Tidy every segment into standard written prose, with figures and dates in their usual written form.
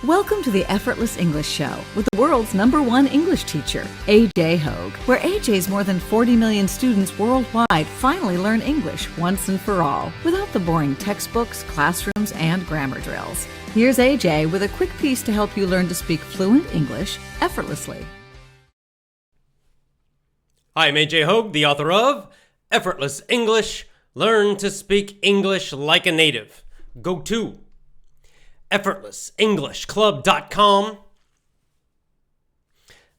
Welcome to the Effortless English Show with the world's #1 English teacher, AJ Hogue, where AJ's more than 40 million students worldwide finally learn English once and for all, without the boring textbooks, classrooms, and grammar drills. Here's AJ with a quick piece to help you learn to speak fluent English effortlessly. I'm AJ Hogue, the author of Effortless English. Learn to speak English like a native. Go to effortlessenglishclub.com.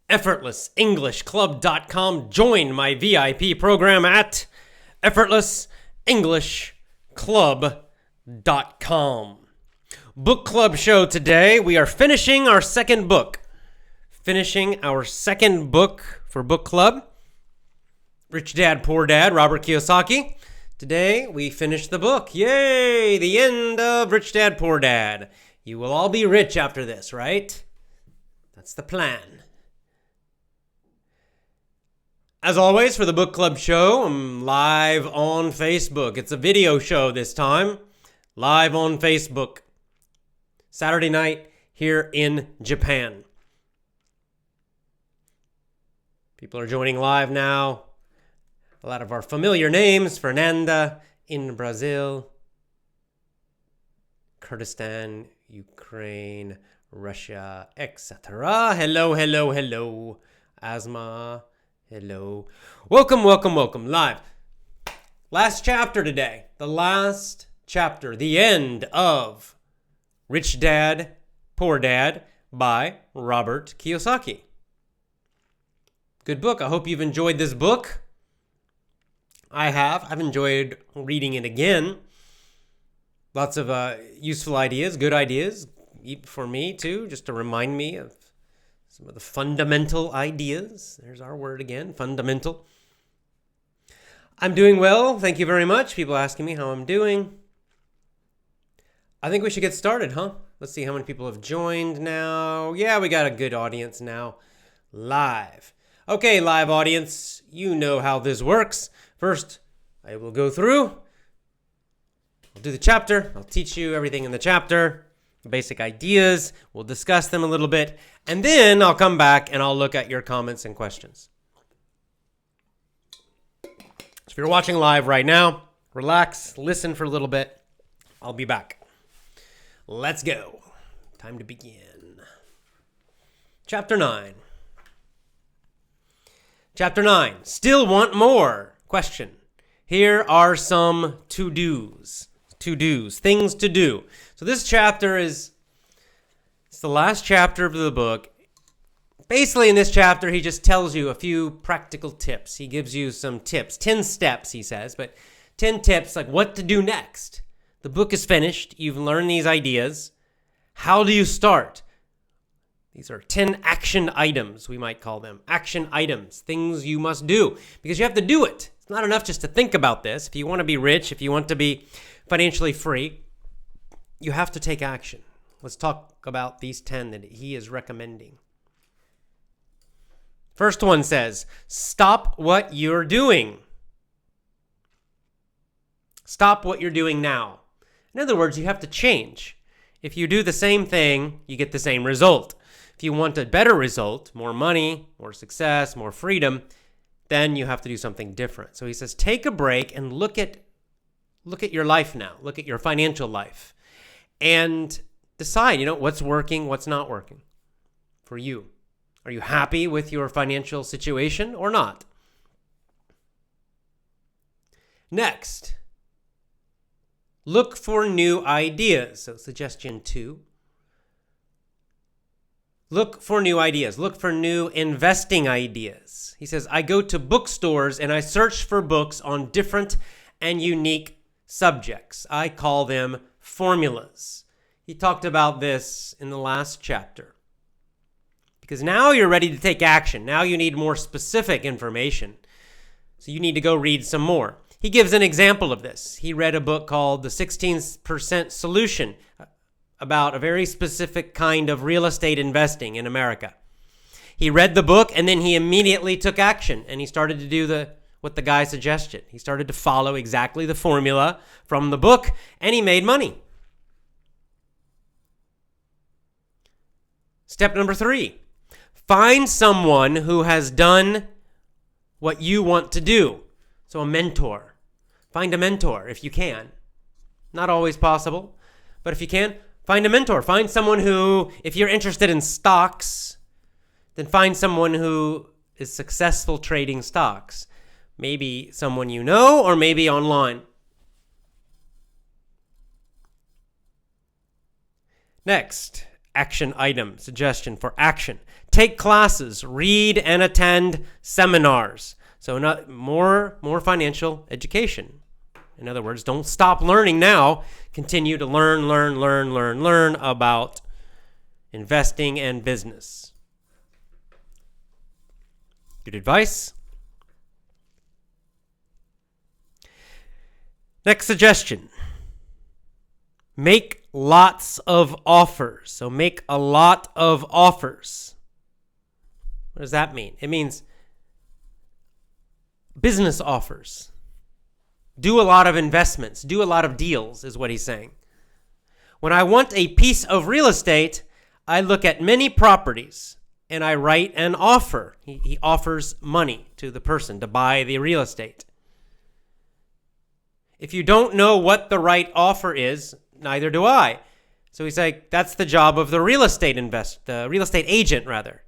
effortlessenglishclub.com. Join my VIP program at effortlessenglishclub.com. Book club show today. We are finishing our second book. For book club. Rich Dad, Poor Dad, Robert Kiyosaki. Today, we finish the book. Yay! The end of Rich Dad, Poor Dad. You will all be rich after this, right? That's the plan. As always, for the book club show, I'm live on Facebook. It's a video show this time. Live on Facebook. Saturday night here in Japan. People are joining live now. A lot of our familiar names, Fernanda in Brazil, Kurdistan, Ukraine, Russia, etc. Hello, hello, hello. Asma, hello. Welcome, welcome, welcome. Live. Last chapter today. The last chapter. The end of Rich Dad, Poor Dad by Robert Kiyosaki. Good book. I hope you've enjoyed this book. I have. I've enjoyed reading it again. Lots of useful ideas, good ideas for me too, just to remind me of some of the fundamental ideas. There's our word again, fundamental. I'm doing well. Thank you very much. People asking me how I'm doing. I think we should get started, huh? Let's see how many people have joined now. Yeah, we got a good audience now. Live. Okay, live audience, you know how this works. First, I will go through. I'll do the chapter. I'll teach you everything in the chapter, the basic ideas. We'll discuss them a little bit. And then I'll come back and I'll look at your comments and questions. So if you're watching live right now, relax, listen for a little bit. I'll be back. Let's go. Time to begin. Chapter 9. Chapter 9. Still want more? Question. Here are some to-dos. To-dos. Things to do. So this chapter it's the last chapter of the book. Basically, in this chapter, he just tells you a few practical tips. He gives you some tips. 10 steps, he says, but 10 tips like what to do next. The book is finished. You've learned these ideas. How do you start? These are 10 action items, we might call them. Action items, things you must do, because you have to do it. It's not enough just to think about this. If you want to be rich, if you want to be financially free, you have to take action. Let's talk about these 10 that he is recommending. First one says, stop what you're doing. Stop what you're doing now. In other words, you have to change. If you do the same thing, you get the same result. If you want a better result, more money, more success, more freedom, then you have to do something different. So he says, take a break and look at your life now. Look at your financial life and decide, what's working, what's not working for you. Are you happy with your financial situation or not? Next, look for new ideas. So suggestion 2. Look for new ideas. Look for new investing ideas. He says, I go to bookstores and I search for books on different and unique subjects. I call them formulas. He talked about this in the last chapter. Because now you're ready to take action. Now you need more specific information. So you need to go read some more. He gives an example of this. He read a book called The 16% Solution, about a very specific kind of real estate investing in America. He read the book and then he immediately took action and he started to do what the guy suggested. He started to follow exactly the formula from the book and he made money. Step number 3, find someone who has done what you want to do. So a mentor. Find a mentor if you can. Not always possible, but if you can, find a mentor. Find someone who, if you're interested in stocks, then find someone who is successful trading stocks. Maybe someone you know, or maybe online. Next, action item, suggestion for action. Take classes, read and attend seminars. So not more financial education. In other words, don't stop learning now. Continue to learn about investing and business. Good advice. Next suggestion. Make lots of offers. So make a lot of offers. What does that mean? It means business offers. Do a lot of investments. Do a lot of deals is what he's saying. When I want a piece of real estate, I look at many properties and I write an offer. He offers money to the person to buy the real estate. If you don't know what the right offer is, neither do I. So he's like, that's the job of the real estate agent rather.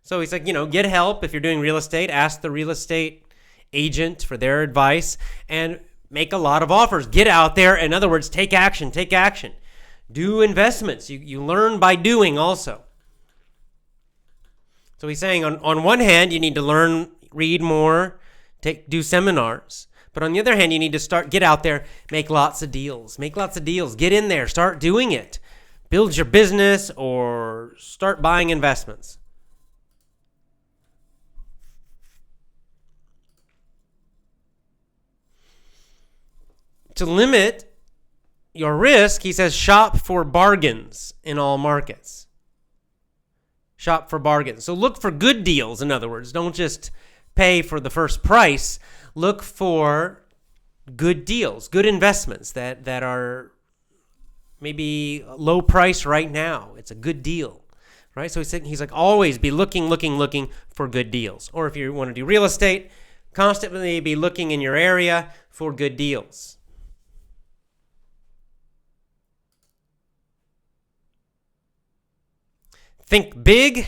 So he's like, get help if you're doing real estate. Ask the real estate agent for their advice and make a lot of offers. Get out there. In other words, take action. Do investments. You learn by doing also. So he's saying on one hand, you need to learn, read more, do seminars. But on the other hand, you need to get out there, make lots of deals. Get in there, start doing it. Build your business or start buying investments. To limit your risk, he says, shop for bargains in all markets. Shop for bargains. So look for good deals, in other words. Don't just pay for the first price. Look for good deals, good investments that are maybe low price right now. It's a good deal, right? So he's like, always be looking for good deals. Or if you want to do real estate, constantly be looking in your area for good deals. Think big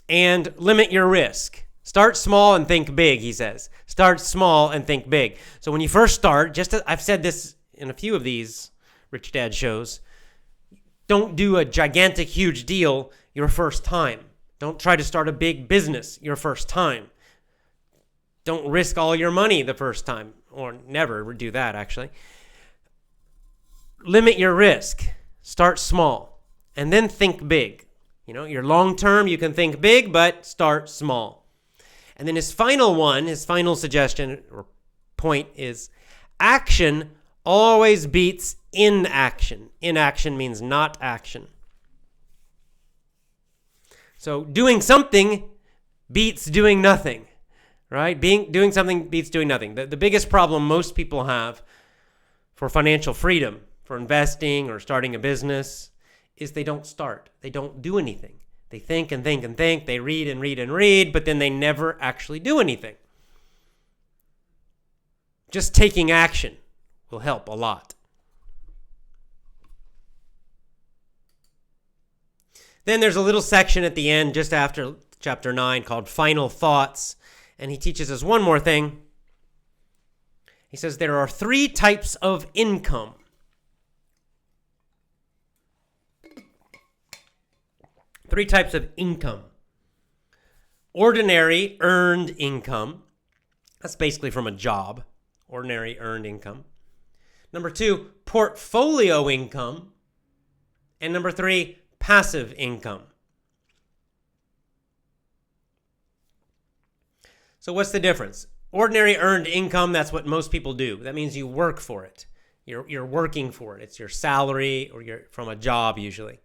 and limit your risk. Start small and think big, he says. Start small and think big. So when you first start, I've said this in a few of these Rich Dad shows, don't do a gigantic, huge deal your first time. Don't try to start a big business your first time. Don't risk all your money the first time, or never do that, actually. Limit your risk. Start small. And then think big. Your long term, you can think big, but start small. And then his final suggestion or point is action always beats inaction. Inaction means not action. So doing something beats doing nothing, right? Doing something beats doing nothing. The biggest problem most people have for financial freedom, for investing or starting a business, is they don't start. They don't do anything. They think and think and think. They read and read and read, but then they never actually do anything. Just taking action will help a lot. Then there's a little section at the end, just after chapter 9, called Final Thoughts. And he teaches us one more thing. He says there are 3 types of income. 3 types of income. Ordinary earned income. That's basically from a job. Ordinary earned income. Number 2, portfolio income. And number 3, passive income. So what's the difference? Ordinary earned income, that's what most people do. That means you work for it. You're working for it. It's your salary, or you're from a job usually.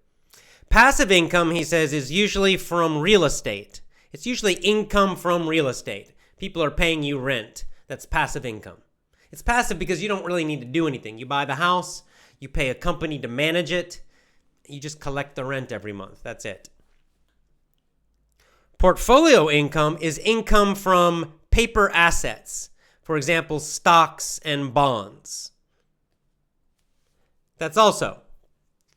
Passive income, he says, is usually from real estate. It's usually income from real estate. People are paying you rent. That's passive income. It's passive because you don't really need to do anything. You buy the house, you pay a company to manage it, You just collect the rent every month. That's it. Portfolio income is income from paper assets. For example, stocks and bonds. That's also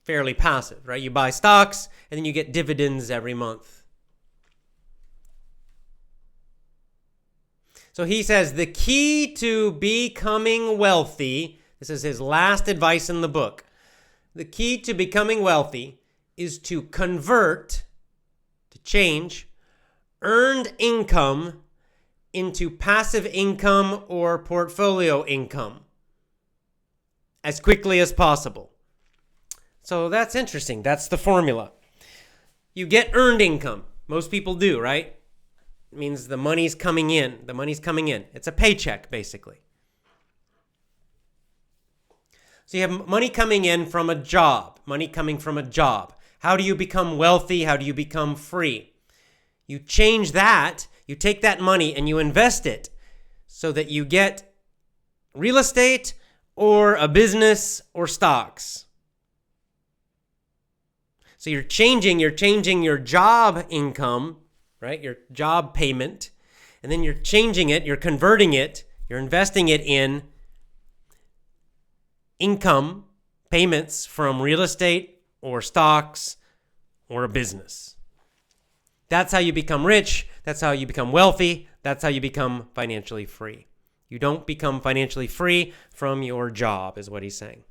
fairly passive, right? You buy stocks and then you get dividends every month. So he says the key to becoming wealthy, this is his last advice in the book. The key to becoming wealthy is to convert, to change, earned income into passive income or portfolio income as quickly as possible. So that's interesting. That's the formula. You get earned income. Most people do, right? It means the money's coming in. The money's coming in. It's a paycheck, basically. So you have money coming in from a job. Money coming from a job. How do you become wealthy? How do you become free? You change that. You take that money and you invest it so that you get real estate or a business or stocks. So you're changing your job income, right? Your job payment, and then you're changing it, you're converting it, you're investing it in income payments from real estate or stocks or a business. That's how you become rich. That's how you become wealthy. That's how you become financially free. You don't become financially free from your job, is what he's saying.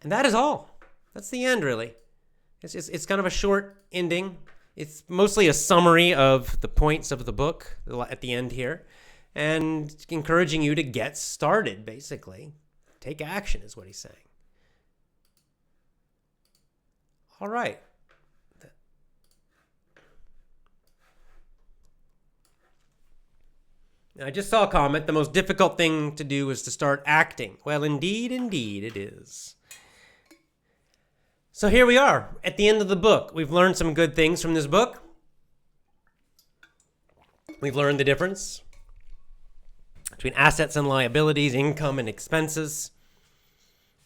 And that is all. That's the end, really. It's kind of a short ending. It's mostly a summary of the points of the book at the end here, and encouraging you to get started, basically. Take action is what he's saying. All right. I just saw a comment, the most difficult thing to do is to start acting. Well, indeed it is. So here we are at the end of the book. We've learned some good things from this book. We've learned the difference between assets and liabilities, income and expenses.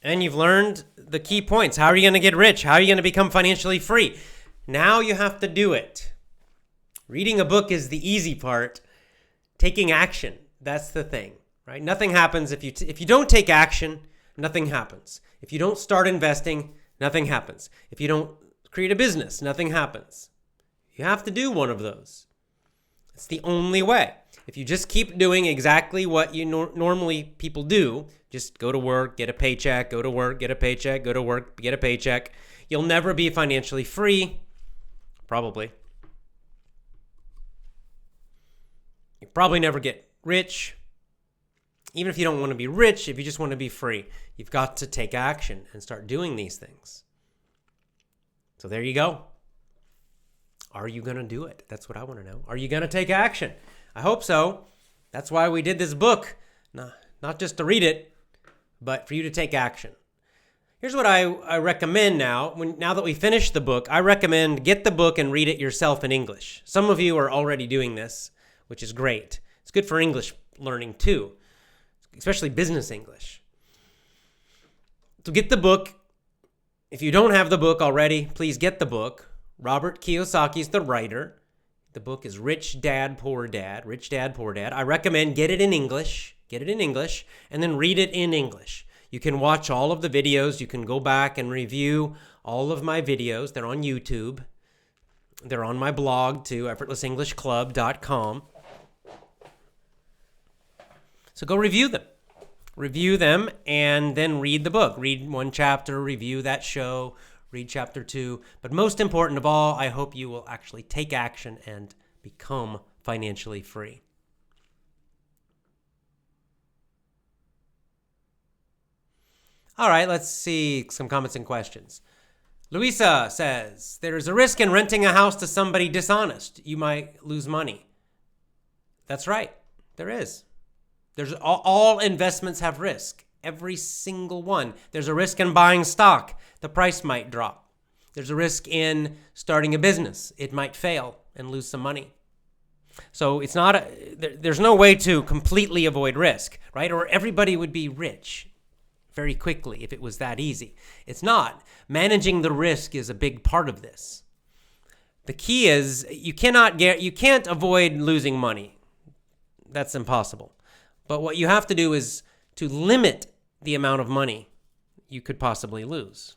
And you've learned the key points. How are you going to get rich? How are you going to become financially free? Now you have to do it. Reading a book is the easy part. Taking action, that's the thing, right? Nothing happens if you don't take action, nothing happens. If you don't start investing, nothing happens. If you don't create a business, nothing happens. You have to do one of those. It's the only way. If you just keep doing exactly what you normally people do, just go to work, get a paycheck, go to work, get a paycheck, go to work, get a paycheck, you'll never be financially free, probably. You probably never get rich. Even if you don't want to be rich, if you just want to be free, you've got to take action and start doing these things. So there you go. Are you going to do it? That's what I want to know. Are you going to take action? I hope so. That's why we did this book. Not just to read it, but for you to take action. Here's what I recommend now. Now that we finished the book, I recommend get the book and read it yourself in English. Some of you are already doing this, which is great. It's good for English learning too, especially business English. So get the book. If you don't have the book already, please get the book. Robert Kiyosaki is the writer. The book is Rich Dad, Poor Dad. Rich Dad, Poor Dad. I recommend get it in English. Get it in English and then read it in English. You can watch all of the videos. You can go back and review all of my videos. They're on YouTube. They're on my blog too, effortlessenglishclub.com. So go review them. Review them and then read the book. Read one chapter, review that show, read chapter 2. But most important of all, I hope you will actually take action and become financially free. All right, let's see some comments and questions. Louisa says, there is a risk in renting a house to somebody dishonest. You might lose money. That's right. There is. There's all investments have risk. Every single one. There's a risk in buying stock. The price might drop. There's a risk in starting a business. It might fail and lose some money. So it's not there's no way to completely avoid risk, right? Or everybody would be rich. very quickly if it was that easy. It's not. Managing the risk is a big part of this. The key is you can't avoid losing money. That's impossible. But what you have to do is to limit the amount of money you could possibly lose.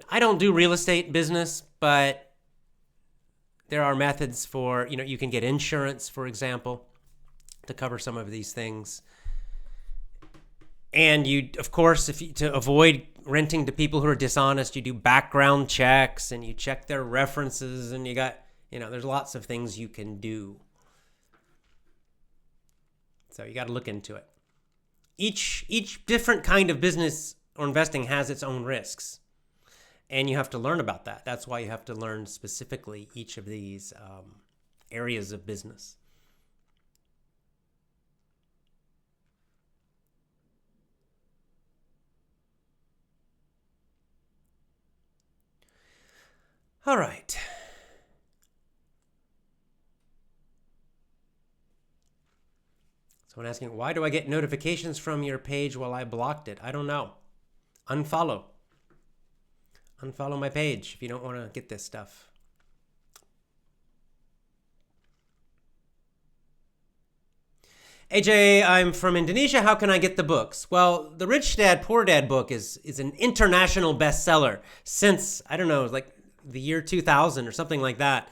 I don't do real estate business, but there are methods for, you can get insurance, for example, to cover some of these things. And you, of course, to avoid renting to people who are dishonest, you do background checks and you check their references, and there's lots of things you can do. So you got to look into it. Each different kind of business or investing has its own risks, and you have to learn about that. That's why you have to learn specifically each of these areas of business. All right. Someone asking, why do I get notifications from your page while I blocked it? I don't know. Unfollow my page if you don't want to get this stuff. AJ, I'm from Indonesia. How can I get the books? Well, the Rich Dad, Poor Dad book is an international bestseller since, I don't know, like the year 2000 or something like that.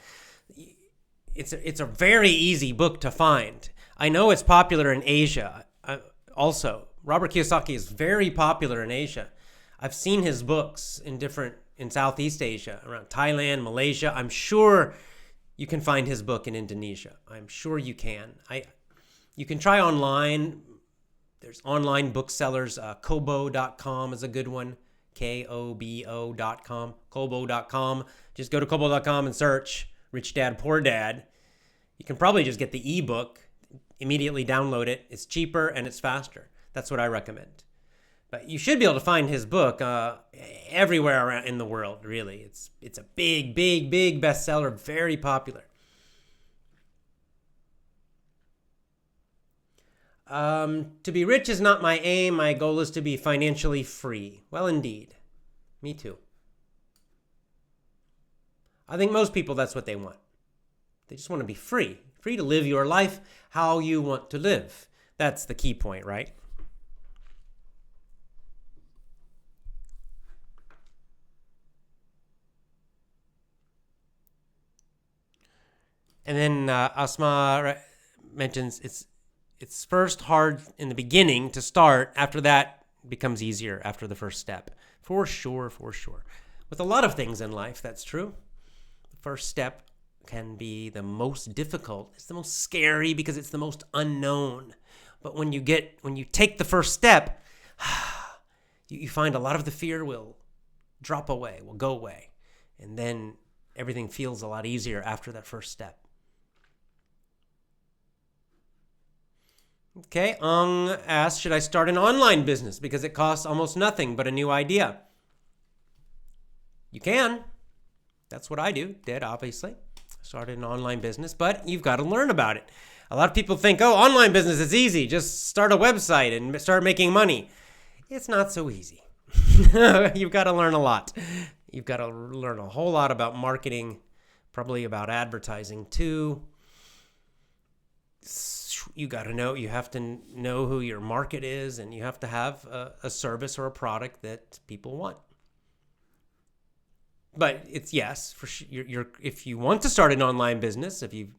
It's a very easy book to find. I know it's popular in Asia also. Robert Kiyosaki is very popular in Asia. I've seen his books in Southeast Asia, around Thailand, Malaysia. I'm sure you can find his book in Indonesia. I'm sure you can. You can try online. There's online booksellers. Kobo.com is a good one. Kobo.com. Kobo.com. Just go to Kobo.com and search Rich Dad, Poor Dad. You can probably just get the ebook, immediately download it. It's cheaper and it's faster. That's what I recommend. But you should be able to find his book everywhere around in the world, really. It's a big bestseller, very popular. To be rich is not my aim. My goal is to be financially free. Well, indeed. Me too. I think most people, that's what they want. They just want to be free. Free to live your life how you want to live. That's the key point, right? And then Asma mentions it's first hard in the beginning to start. After that, it becomes easier after the first step. For sure. With a lot of things in life, that's true. The first step can be the most difficult. It's the most scary because it's the most unknown. But when you take the first step, you find a lot of the fear will drop away, will go away. And then everything feels a lot easier after that first step. Okay, Ong asks, should I start an online business because it costs almost nothing but a new idea? You can. That's what I did, obviously. Started an online business, but you've got to learn about it. A lot of people think, online business is easy. Just start a website and start making money. It's not so easy. You've got to learn a lot. You've got to learn a whole lot about marketing, probably about advertising too. You have to know who your market is, and you have to have a service or a product that people want. But it's yes, for sure. If you want to start an online business, if you've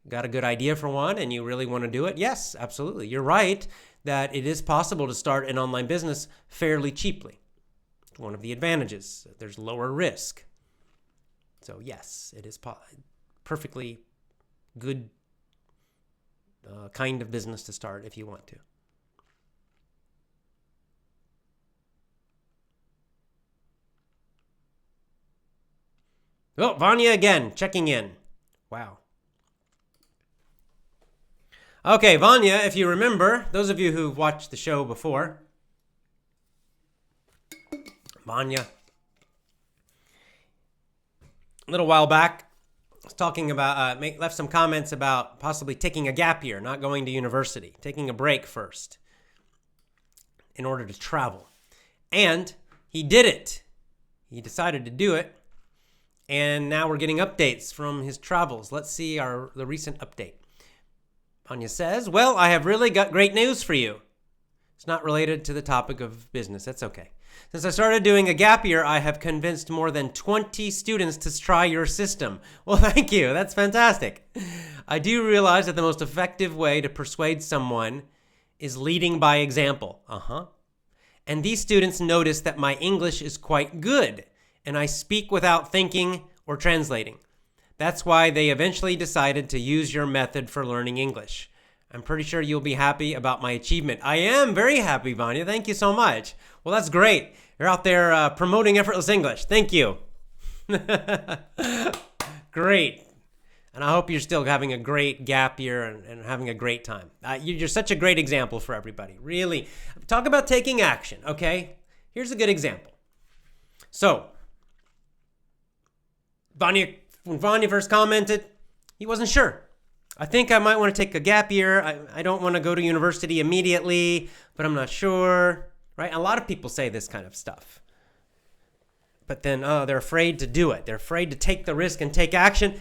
got a good idea for one and you really want to do it, yes, absolutely. You're right that it is possible to start an online business fairly cheaply. It's one of the advantages. There's lower risk. So yes, it is perfectly good kind of business to start if you want to. Oh, Vanya again, checking in. Wow. Okay, Vanya, if you remember, those of you who've watched the show before, Vanya, a little while back, was talking about, left some comments about possibly taking a gap year, not going to university, taking a break first. in order to travel. And he did it. He decided to do it. And now we're getting updates from his travels. Let's see the recent update. Vanya says, well, I have really got great news for you. It's not related to the topic of business. That's okay. Since I started doing a gap year, I have convinced more than 20 students to try your system. Well, thank you. That's fantastic. I do realize that the most effective way to persuade someone is leading by example. And these students notice that my English is quite good, and I speak without thinking or translating. That's why they eventually decided to use your method for learning English. I'm pretty sure you'll be happy about my achievement. I am very happy, Vanya. Thank you so much. Well, that's great. You're out there promoting effortless English. Thank you. Great. And I hope you're still having a great gap year and having a great time. You're such a great example for everybody. Really. Talk about taking action, okay? Here's a good example. So, when Vanya first commented, he wasn't sure. I think I might want to take a gap year. I don't want to go to university immediately, but I'm not sure, right? A lot of people say this kind of stuff. But then, they're afraid to do it. They're afraid to take the risk and take action.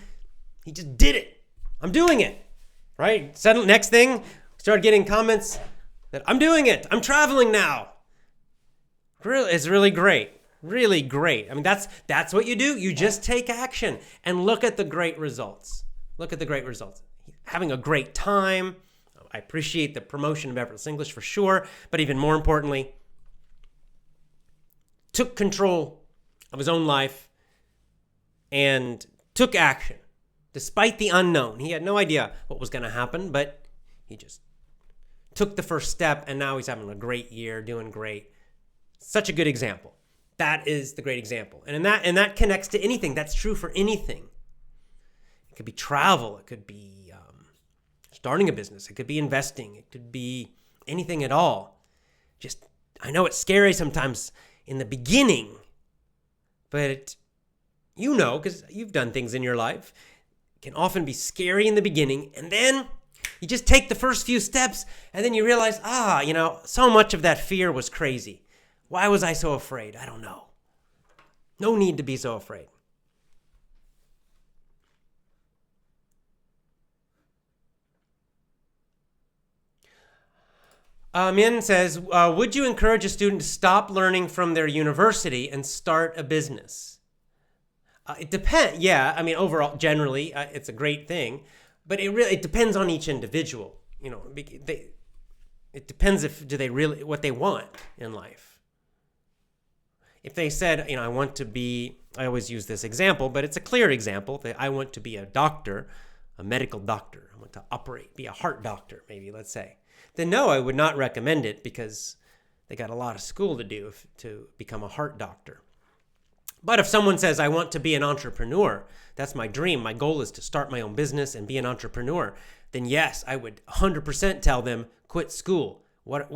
He just did it. I'm doing it, right? Suddenly, next thing, started getting comments that I'm doing it. I'm traveling now. Really, it's really great. Really great. I mean, that's what you do. You just take action and look at the great results. Look at the great results. Having a great time. I appreciate the promotion of effortless English for sure, but even more importantly, took control of his own life and took action despite the unknown. He had no idea what was going to happen, but he just took the first step, and now he's having a great year, doing great. Such a good example. That is the great example. And that connects to anything. That's true for anything. It could be travel. It could be starting a business. It could be investing. It could be anything at all. Just, I know it's scary sometimes in the beginning, but because you've done things in your life, it can often be scary in the beginning. And then you just take the first few steps, and then you realize, so much of that fear was crazy. Why was I so afraid? I don't know. No need to be so afraid. Min says, would you encourage a student to stop learning from their university and start a business? It depends. Yeah, I mean, overall, generally, it's a great thing. But it depends on each individual. It depends what they want in life. If they said, I always use this example, but it's a clear example, that I want to be a doctor, a medical doctor. I want to be a heart doctor, maybe, let's say. Then no, I would not recommend it because they got a lot of school to do to become a heart doctor. But if someone says, I want to be an entrepreneur, that's my dream, my goal is to start my own business and be an entrepreneur, then yes, I would 100% tell them, quit school.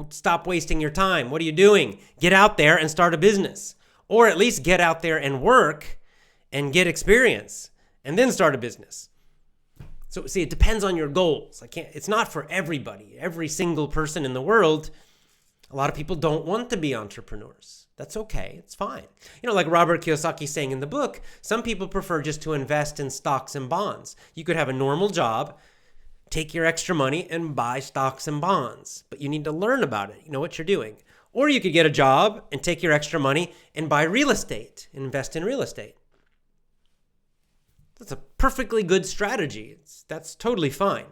Stop wasting your time. What are you doing? Get out there and start a business. Or at least get out there and work and get experience and then start a business. So see, it depends on your goals. It's not for everybody. Every single person in the world, a lot of people don't want to be entrepreneurs. That's okay. It's fine. Like Robert Kiyosaki saying in the book, some people prefer just to invest in stocks and bonds. You could have a normal job, take your extra money and buy stocks and bonds, but you need to learn about it. You know what you're doing. Or you could get a job and take your extra money and buy real estate, invest in real estate. That's a perfectly good strategy. That's totally fine.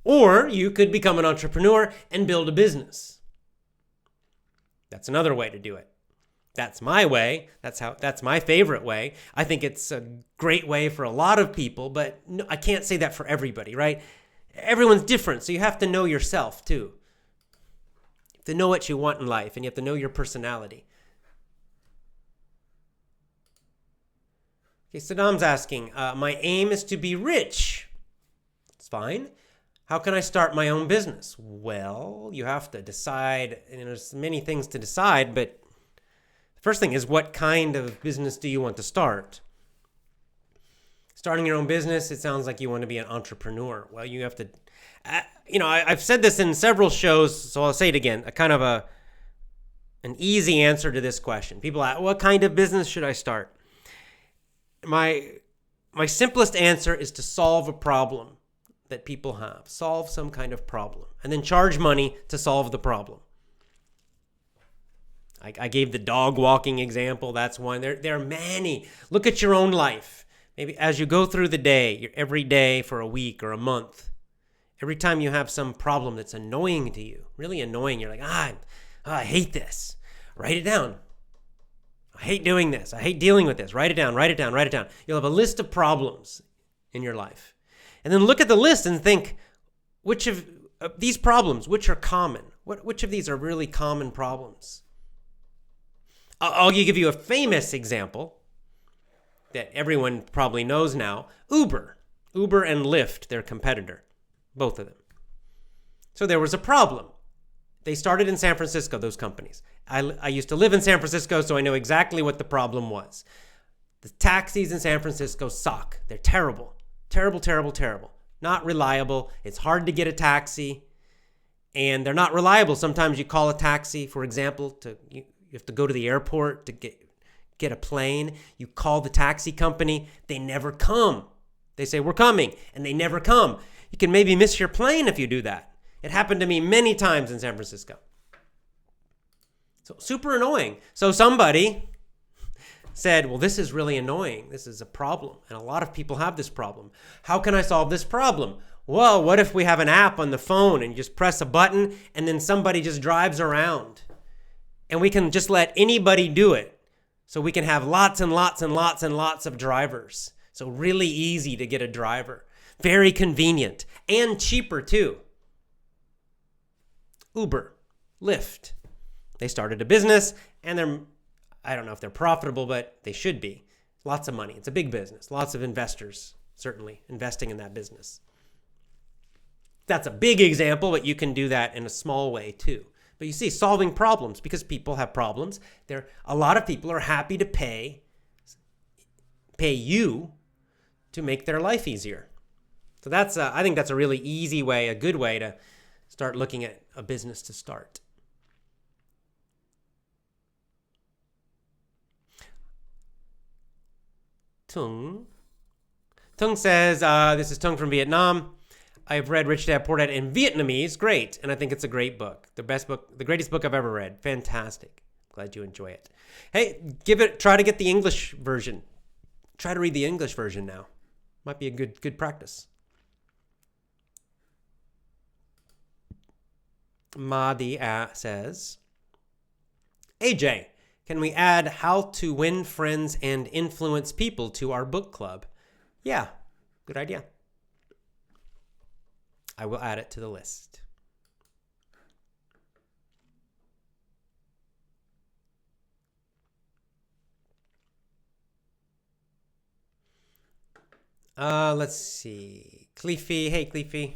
Or you could become an entrepreneur and build a business. That's another way to do it. That's my way. That's my favorite way. I think it's a great way for a lot of people, but no, I can't say that for everybody, right? Everyone's different, so you have to know yourself too. You have to know what you want in life, and you have to know your personality. Okay, Saddam's asking, my aim is to be rich. It's fine. How can I start my own business? Well, you have to decide, and there's many things to decide, but the first thing is, what kind of business do you want to start? Starting your own business, it sounds like you want to be an entrepreneur. Well, you have to, I've said this in several shows, so I'll say it again, a kind of a an easy answer to this question. People ask, what kind of business should I start? My simplest answer is to solve a problem that people have. Solve some kind of problem. And then charge money to solve the problem. I gave the dog walking example. That's one. There are many. Look at your own life. Maybe as you go through the day, every day for a week or a month, every time you have some problem that's annoying to you, really annoying, you're like, I hate this. Write it down. I hate doing this. I hate dealing with this. Write it down, write it down, write it down. You'll have a list of problems in your life. And then look at the list and think, which of these problems, which are common? Which of these are really common problems? I'll give you a famous example that everyone probably knows now. Uber and Lyft, their competitor, both of them. So there was a problem. They started in San Francisco, those companies. I used to live in San Francisco, so I know exactly what the problem was. The taxis in San Francisco suck. They're terrible. Terrible, terrible, terrible. Not reliable. It's hard to get a taxi. And they're not reliable. Sometimes you call a taxi, for example, you have to go to the airport to get a plane. You call the taxi company. They never come. They say, we're coming, and they never come. You can maybe miss your plane if you do that. It happened to me many times in San Francisco. So super annoying. So somebody said, well, this is really annoying. This is a problem. And a lot of people have this problem. How can I solve this problem? Well, what if we have an app on the phone and you just press a button and then somebody just drives around? And we can just let anybody do it. So we can have lots and lots and lots and lots of drivers. So really easy to get a driver. Very convenient and cheaper too. Uber, Lyft. They started a business and I don't know if they're profitable, but they should be. Lots of money. It's a big business. Lots of investors, certainly, investing in that business. That's a big example, but you can do that in a small way too. But you see, solving problems, because people have problems. A lot of people are happy to pay you to make their life easier. So I think that's a really easy way, a good way to start looking at a business to start. Tung says, this is Tung from Vietnam. I've read Rich Dad Poor Dad in Vietnamese. Great. And I think it's a great book. The greatest book I've ever read. Fantastic. Glad you enjoy it. Hey, try to get the English version. Try to read the English version now. Might be a good practice. Madi says, AJ, can we add how to win friends and influence people to our book club? Yeah, good idea. I will add it to the list. Let's see. Cleefy. Hey, Cleefy.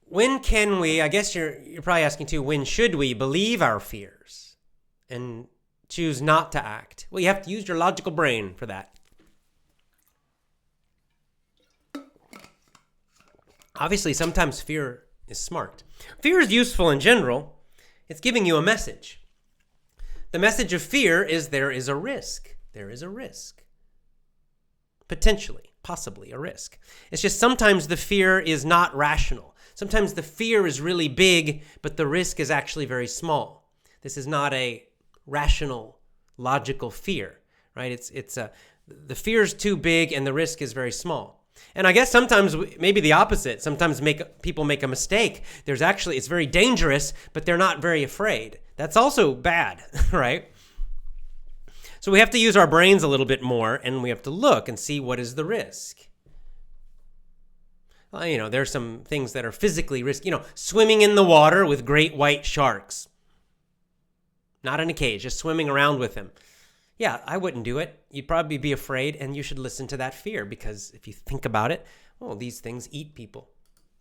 When can we, I guess you're probably asking too, when should we believe our fears and choose not to act? Well, you have to use your logical brain for that. Obviously, sometimes fear is smart. Fear is useful in general. It's giving you a message. The message of fear is there is a risk. There is a risk. Potentially, possibly a risk. It's just sometimes the fear is not rational. Sometimes the fear is really big, but the risk is actually very small. This is not a rational, logical fear, right? The fear is too big and the risk is very small. And I guess sometimes maybe the opposite. Sometimes people make a mistake. It's very dangerous, but they're not very afraid. That's also bad, right? So we have to use our brains a little bit more, and we have to look and see what is the risk. Well, there's some things that are physically risky. Swimming in the water with great white sharks. Not in a cage, just swimming around with them. Yeah, I wouldn't do it. You'd probably be afraid, and you should listen to that fear, because if you think about it, these things eat people.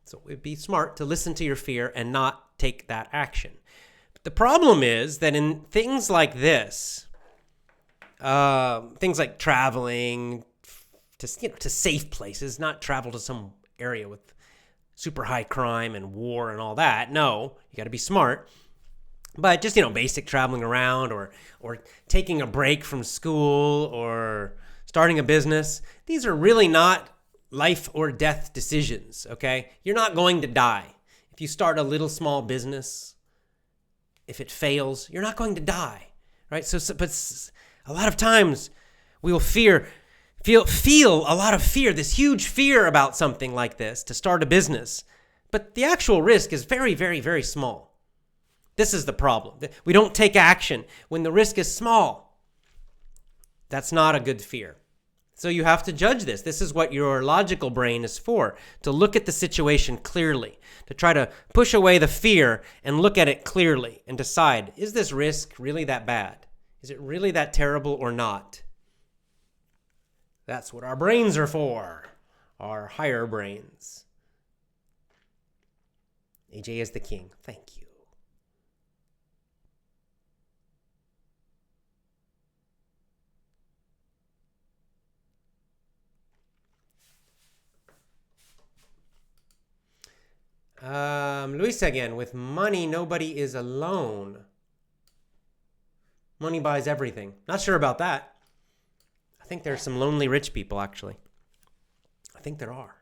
So it'd be smart to listen to your fear and not take that action. But the problem is that in things like this, things like traveling to safe places, not travel to some area with super high crime and war and all that. No, you got to be smart. But just, basic traveling around or taking a break from school or starting a business, these are really not life or death decisions, okay? You're not going to die. If you start a little small business, if it fails, you're not going to die, right? But a lot of times we will feel a lot of fear, this huge fear about something like this, to start a business. But the actual risk is very, very, very small. This is the problem. We don't take action when the risk is small. That's not a good fear. So you have to judge this. This is what your logical brain is for, to look at the situation clearly, to try to push away the fear and look at it clearly and decide, is this risk really that bad? Is it really that terrible or not? That's what our brains are for, our higher brains. AJ is the king. Thank you. Luis again, with money, nobody is alone. Money buys everything. Not sure about that. I think there's some lonely rich people, actually. I think there are.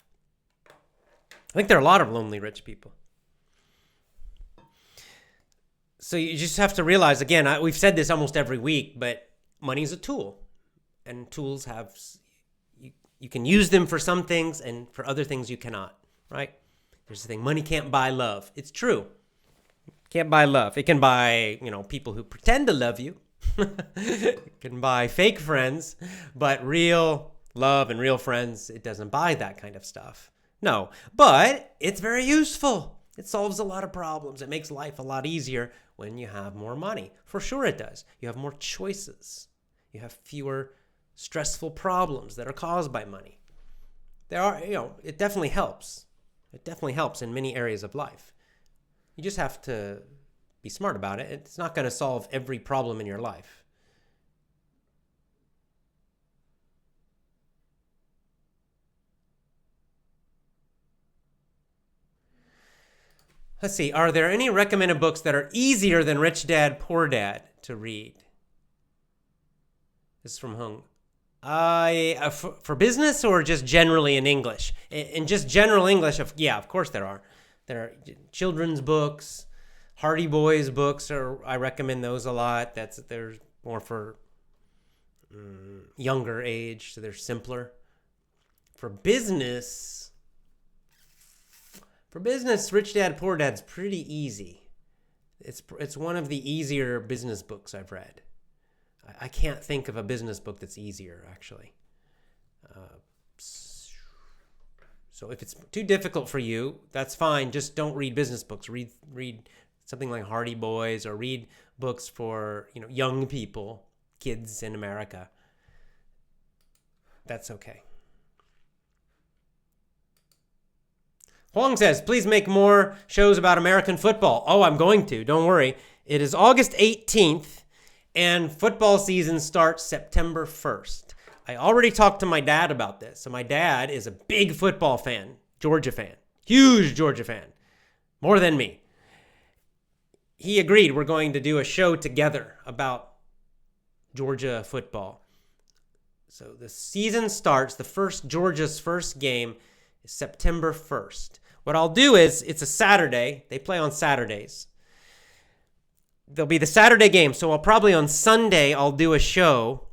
I think there are a lot of lonely rich people. So you just have to realize, again, we've said this almost every week, but money is a tool. And tools you can use them for some things, and for other things you cannot, right? There's the thing, money can't buy love. It's true. Can't buy love. It can buy, people who pretend to love you. It can buy fake friends, but real love and real friends, it doesn't buy that kind of stuff. No, but it's very useful. It solves a lot of problems. It makes life a lot easier when you have more money. For sure it does. You have more choices. You have fewer stressful problems that are caused by money. It definitely helps. It definitely helps in many areas of life. You just have to be smart about it. It's not going to solve every problem in your life. Let's see. Are there any recommended books that are easier than Rich Dad, Poor Dad to read? This is from Hung. For business or just generally in English? In just general English, of course there are. There are children's books, Hardy Boys books, I recommend those a lot. They're more for younger age, so they're simpler. For business, Rich Dad, Poor Dad's pretty easy. It's one of the easier business books I've read. I can't think of a business book that's easier, actually. So if it's too difficult for you, that's fine. Just don't read business books. Read something like Hardy Boys, or read books for young people, kids in America. That's okay. Huang says, please make more shows about American football. Oh, I'm going to. Don't worry. It is August 18th. And football season starts September 1st. I already talked to my dad about this. So my dad is a big football fan, Georgia fan, huge Georgia fan, more than me. He agreed we're going to do a show together about Georgia football. So the season starts, Georgia's first game is September 1st. What I'll do is, it's a Saturday. They play on Saturdays. There'll be the Saturday game, so I'll probably on Sunday, I'll do a show,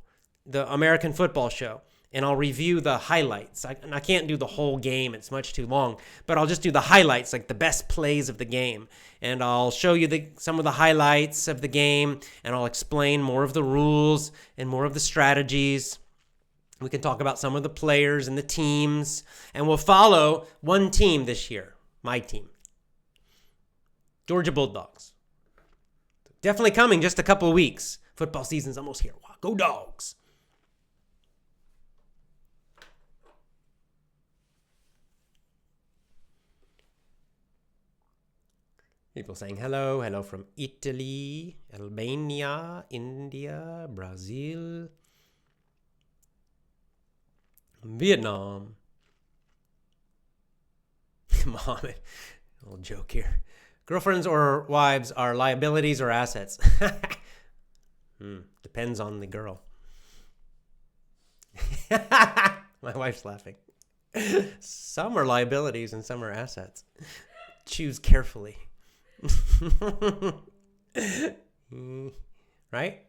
the American football show, and I'll review the highlights. I can't do the whole game. It's much too long, but I'll just do the highlights, like the best plays of the game, and I'll show you some of the highlights of the game, and I'll explain more of the rules and more of the strategies. We can talk about some of the players and the teams, and we'll follow one team this year, my team, Georgia Bulldogs. Definitely coming, just a couple of weeks. Football season's almost here. Wow, go Dogs. People saying hello from Italy, Albania, India, Brazil, Vietnam. Mohammed, a little joke here. Girlfriends or wives are liabilities or assets? Depends on the girl. My wife's laughing. Some are liabilities and some are assets. Choose carefully. Right?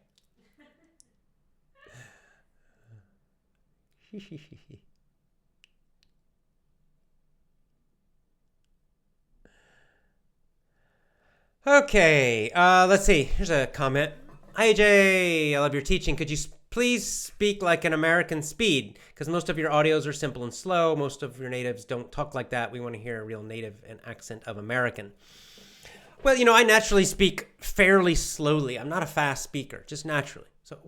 Okay, let's see. Here's a comment. Hi, AJ. I love your teaching. Could you please speak like an American speed? Because most of your audios are simple and slow. Most of your natives don't talk like that. We want to hear a real native and accent of American. Well, I naturally speak fairly slowly. I'm not a fast speaker, just naturally. So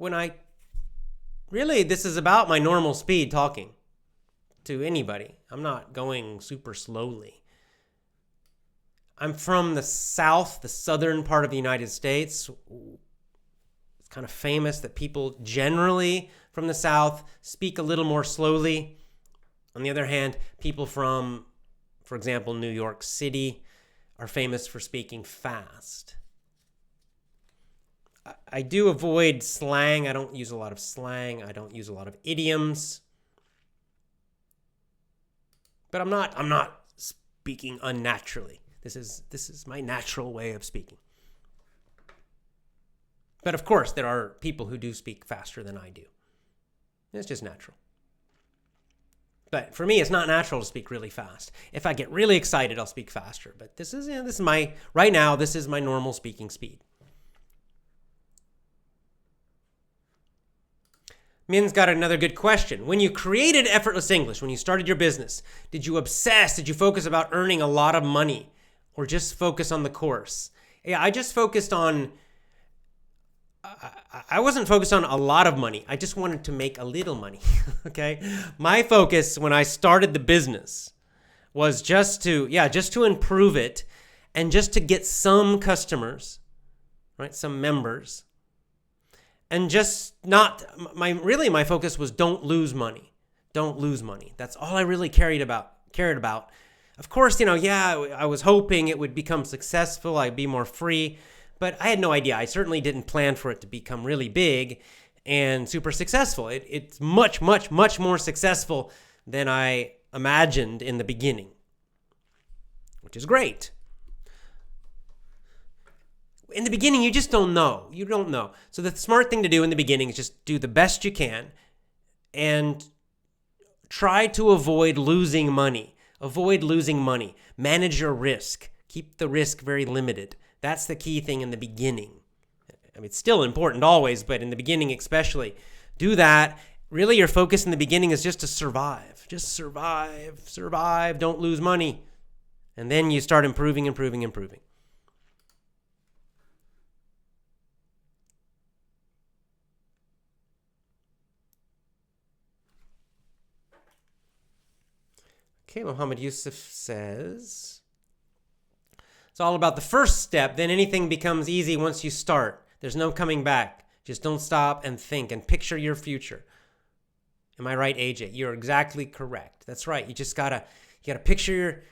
this is about my normal speed talking to anybody. I'm not going super slowly. I'm from the South, the southern part of the United States. It's kind of famous that people generally from the South speak a little more slowly. On the other hand, people from, for example, New York City are famous for speaking fast. I do avoid slang. I don't use a lot of slang. I don't use a lot of idioms. But I'm not speaking unnaturally. This is my natural way of speaking. But of course, there are people who do speak faster than I do. It's just natural. But for me, it's not natural to speak really fast. If I get really excited, I'll speak faster. But this is my normal speaking speed. Min's got another good question. When you created Effortless English, when you started your business, did you focus about earning a lot of money or just focus on the course? Yeah, I wasn't focused on a lot of money. I just wanted to make a little money, okay? My focus when I started the business was just to improve it and just to get some customers, right? Some members. And just my focus was don't lose money. Don't lose money. That's all I really cared about. Of course, I was hoping it would become successful. I'd be more free, but I had no idea. I certainly didn't plan for it to become really big and super successful. It's much, much, much more successful than I imagined in the beginning, which is great. In the beginning, you just don't know. You don't know. So the smart thing to do in the beginning is just do the best you can and try to avoid losing money. Avoid losing money. Manage your risk. Keep the risk very limited. That's the key thing in the beginning. I mean, it's still important always, but in the beginning especially. Do that. Really, your focus in the beginning is just to survive. Just survive. Don't lose money. And then you start improving. Okay, Muhammad Yusuf says, it's all about the first step. Then anything becomes easy once you start. There's no coming back. Just don't stop and think and picture your future. Am I right, AJ? You're exactly correct. That's right. You gotta picture your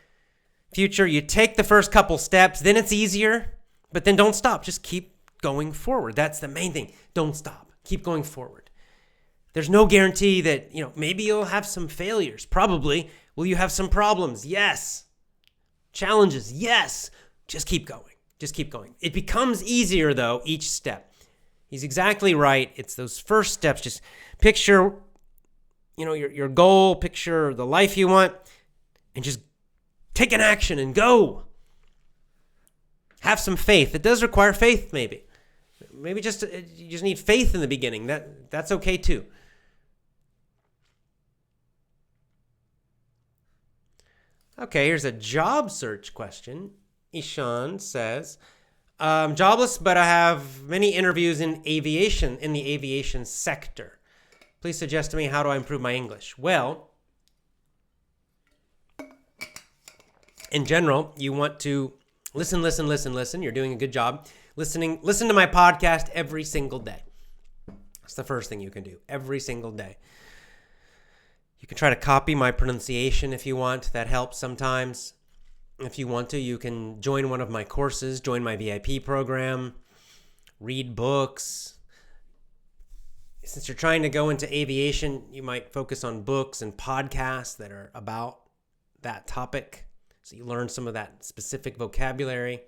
future. You take the first couple steps, then it's easier, but then don't stop. Just keep going forward. That's the main thing. Don't stop. Keep going forward. There's no guarantee that, maybe you'll have some failures. Probably. Will you have some problems? Yes. Challenges? Yes. Just keep going. It becomes easier, though, each step. He's exactly right. It's those first steps. Just picture, your goal, picture the life you want, and just take an action and go. Have some faith. It does require faith, maybe. Maybe you just need faith in the beginning. That's okay, too. Okay, here's a job search question. Ishan says, I'm jobless, but I have many interviews in the aviation sector. Please suggest to me, how do I improve my English? Well, in general, you want to listen. You're doing a good job. Listen to my podcast every single day. That's the first thing you can do, every single day. You can try to copy my pronunciation if you want. That helps sometimes. If you want to, you can join one of my courses, join my VIP program, read books. Since you're trying to go into aviation, you might focus on books and podcasts that are about that topic. So you learn some of that specific vocabulary,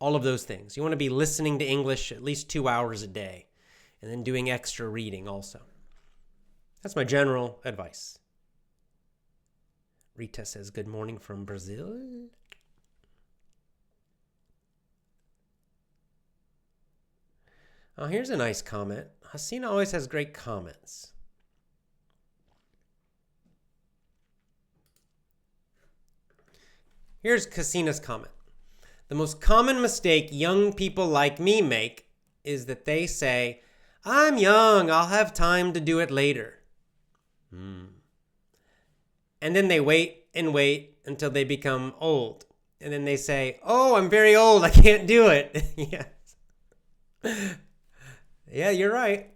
all of those things. You want to be listening to English at least 2 hours a day and then doing extra reading also. That's my general advice. Rita says, good morning from Brazil. Oh, here's a nice comment. Hasina always has great comments. Here's Hasina's comment. The most common mistake young people like me make is that they say, I'm young, I'll have time to do it later. And then they wait and wait until they become old. And then they say, oh, I'm very old, I can't do it. Yes. Yeah, you're right.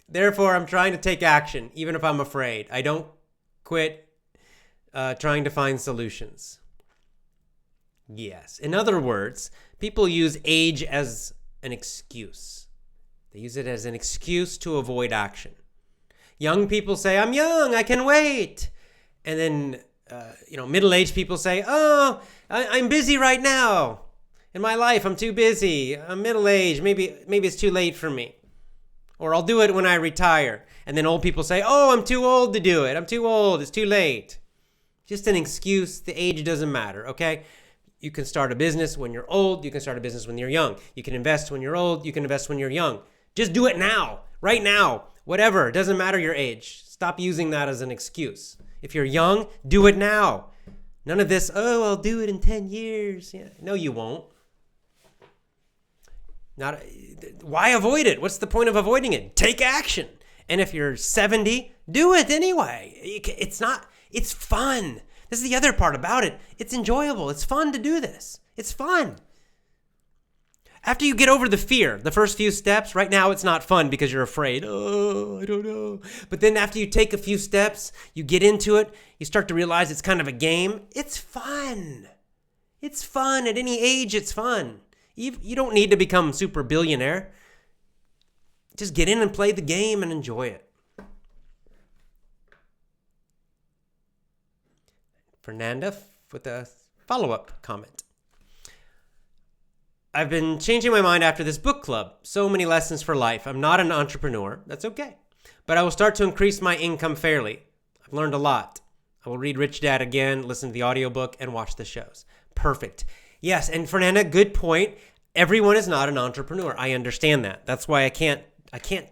Therefore, I'm trying to take action, even if I'm afraid. I don't quit trying to find solutions. Yes. In other words, people use age as an excuse. They use it as an excuse to avoid action. Young people say, I'm young, I can wait. And then, middle-aged people say, oh, I'm busy right now. In my life, I'm too busy. I'm middle-aged. Maybe it's too late for me. Or I'll do it when I retire. And then old people say, oh, I'm too old to do it. I'm too old. It's too late. Just an excuse. The age doesn't matter, okay? You can start a business when you're old. You can start a business when you're young. You can invest when you're old. You can invest when you're young. Just do it now, right now, whatever. It doesn't matter your age. Stop using that as an excuse. If you're young, do it now. None of this, oh, I'll do it in 10 years. Yeah. No, you won't. Why avoid it? What's the point of avoiding it? Take action. And if you're 70, do it anyway. It's fun. This is the other part about it. It's enjoyable. It's fun to do this. It's fun. After you get over the fear, the first few steps, right now it's not fun because you're afraid. Oh, I don't know. But then after you take a few steps, you get into it, you start to realize it's kind of a game. It's fun. It's fun. At any age, it's fun. You don't need to become super billionaire. Just get in and play the game and enjoy it. Fernanda with a follow-up comment. I've been changing my mind after this book club. So many lessons for life. I'm not an entrepreneur. That's okay. But I will start to increase my income fairly. I've learned a lot. I will read Rich Dad again, listen to the audiobook, and watch the shows. Perfect. Yes, and Fernanda, good point. Everyone is not an entrepreneur. I understand that. That's why I can't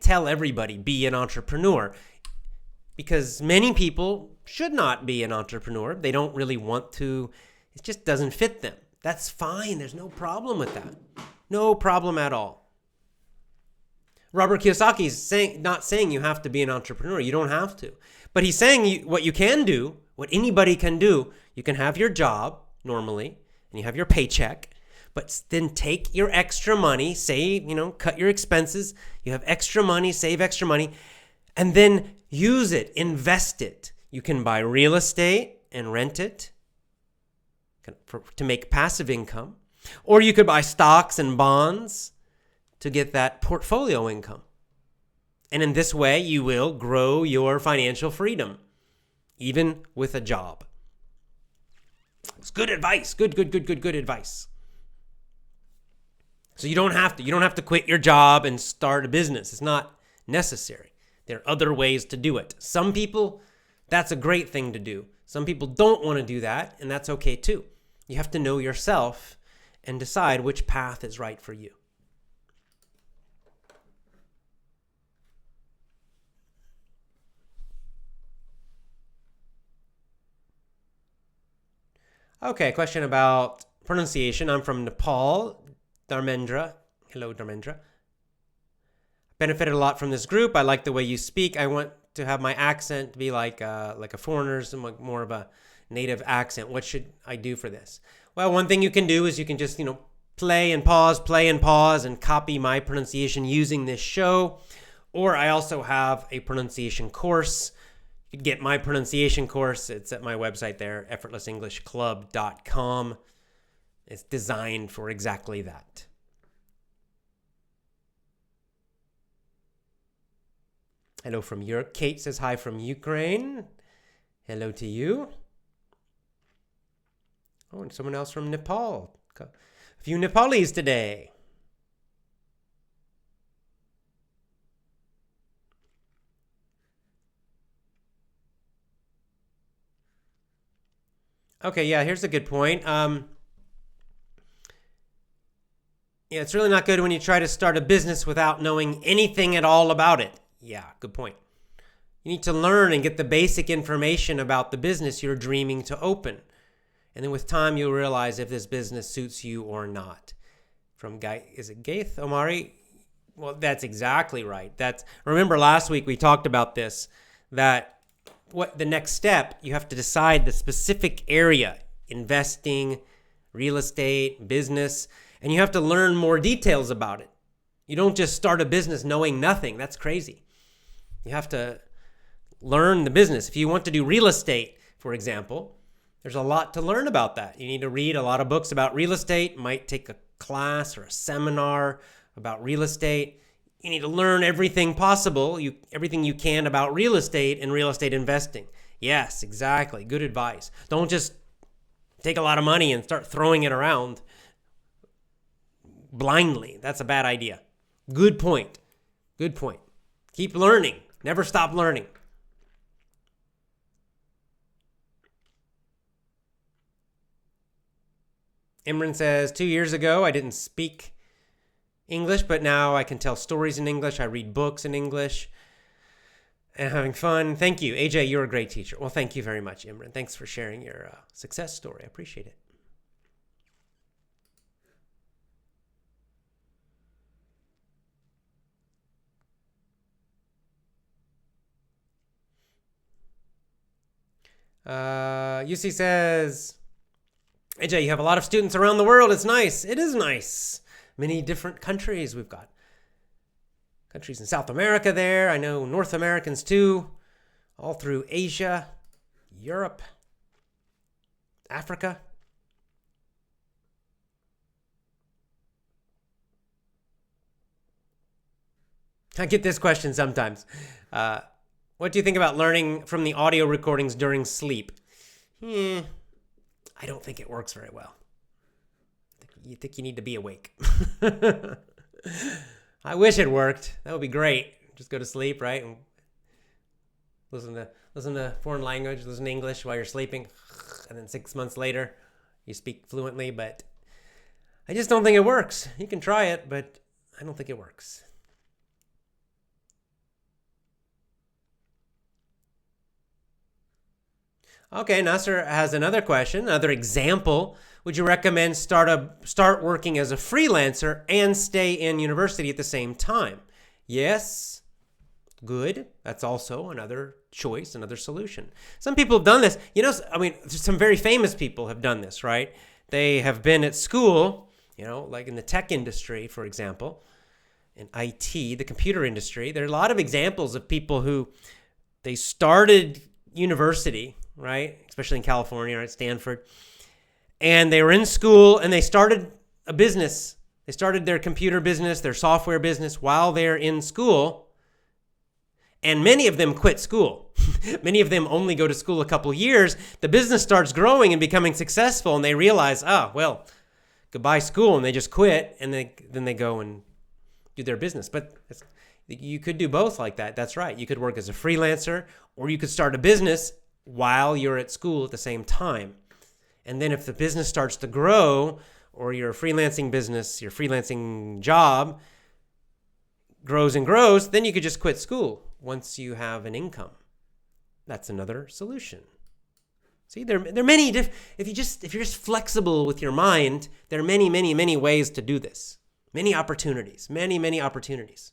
tell everybody be an entrepreneur, because many people should not be an entrepreneur. They don't really want to. It just doesn't fit them. That's fine. There's no problem with that. No problem at all. Robert Kiyosaki is not saying you have to be an entrepreneur. You don't have to. But he's saying what you can do, what anybody can do, you can have your job normally, and you have your paycheck, but then take your extra money, cut your expenses, you have extra money, save extra money, and then use it, invest it. You can buy real estate and rent it to make passive income, or you could buy stocks and bonds to get that portfolio income. And in this way, you will grow your financial freedom, even with a job. It's good advice. Good advice. So you don't have to quit your job and start a business. It's not necessary. There are other ways to do it. Some people, that's a great thing to do. Some people don't want to do that, and that's okay too. You have to know yourself and decide which path is right for you. Okay, question about pronunciation. I'm from Nepal. Dharmendra. Hello, Dharmendra. Benefited a lot from this group. I like the way you speak. I want to have my accent be like a foreigner's, more of a native accent. What should I do for this? Well, one thing you can do is you can just, play and pause, and copy my pronunciation using this show. Or I also have a pronunciation course. You can get my pronunciation course. It's at my website there, effortlessenglishclub.com. It's designed for exactly that. Hello from Europe. Kate says hi from Ukraine. Hello to you. Oh, and someone else from Nepal. A few Nepalis today. Okay, yeah, here's a good point. Yeah, it's really not good when you try to start a business without knowing anything at all about it. Yeah, good point. You need to learn and get the basic information about the business you're dreaming to open. And then with time, you'll realize if this business suits you or not. From is it Gaith Omari? Well, that's exactly right. Remember last week we talked about this, that what the next step, you have to decide the specific area, investing, real estate, business, and you have to learn more details about it. You don't just start a business knowing nothing. That's crazy. You have to learn the business. If you want to do real estate, for example, there's a lot to learn about that. You need to read a lot of books about real estate, might take a class or a seminar about real estate. You need to learn everything possible, everything you can about real estate and real estate investing. Yes, exactly. Good advice. Don't just take a lot of money and start throwing it around blindly. That's a bad idea. Good point. Good point. Keep learning. Never stop learning. Imran says, 2 years ago, I didn't speak English, but now I can tell stories in English. I read books in English and having fun. Thank you. AJ, you're a great teacher. Well, thank you very much, Imran. Thanks for sharing your success story. I appreciate it. UC says, AJ, you have a lot of students around the world. It's nice. It is nice. Many different countries. We've got countries in South America there. I know North Americans too. All through Asia, Europe, Africa. I get this question sometimes. What do you think about learning from the audio recordings during sleep? I don't think it works very well. You think you need to be awake. I wish it worked. That would be great. Just go to sleep, right? And listen to foreign language, listen to English while you're sleeping. And then 6 months later, you speak fluently. But I just don't think it works. You can try it, but I don't think it works. Okay, Nasser has another question, another example. Would you recommend start working as a freelancer and stay in university at the same time? Yes, good. That's also another choice, another solution. Some people have done this. Some very famous people have done this, right? They have been at school, like in the tech industry, for example, in IT, the computer industry. There are a lot of examples of people who they started university, right? Especially in California or at Stanford. And they were in school and they started a business. They started their computer business, their software business while they're in school. And many of them quit school. Many of them only go to school a couple years. The business starts growing and becoming successful and they realize, goodbye school, and they just quit and then they go and do their business. But you could do both like that. That's right. You could work as a freelancer or you could start a business while you're at school at the same time. And then if the business starts to grow or your freelancing business, your freelancing job grows and grows, then you could just quit school once you have an income. That's another solution. See, there are many if you're just flexible with your mind, there are many, many, many ways to do this. Many opportunities, many, many opportunities.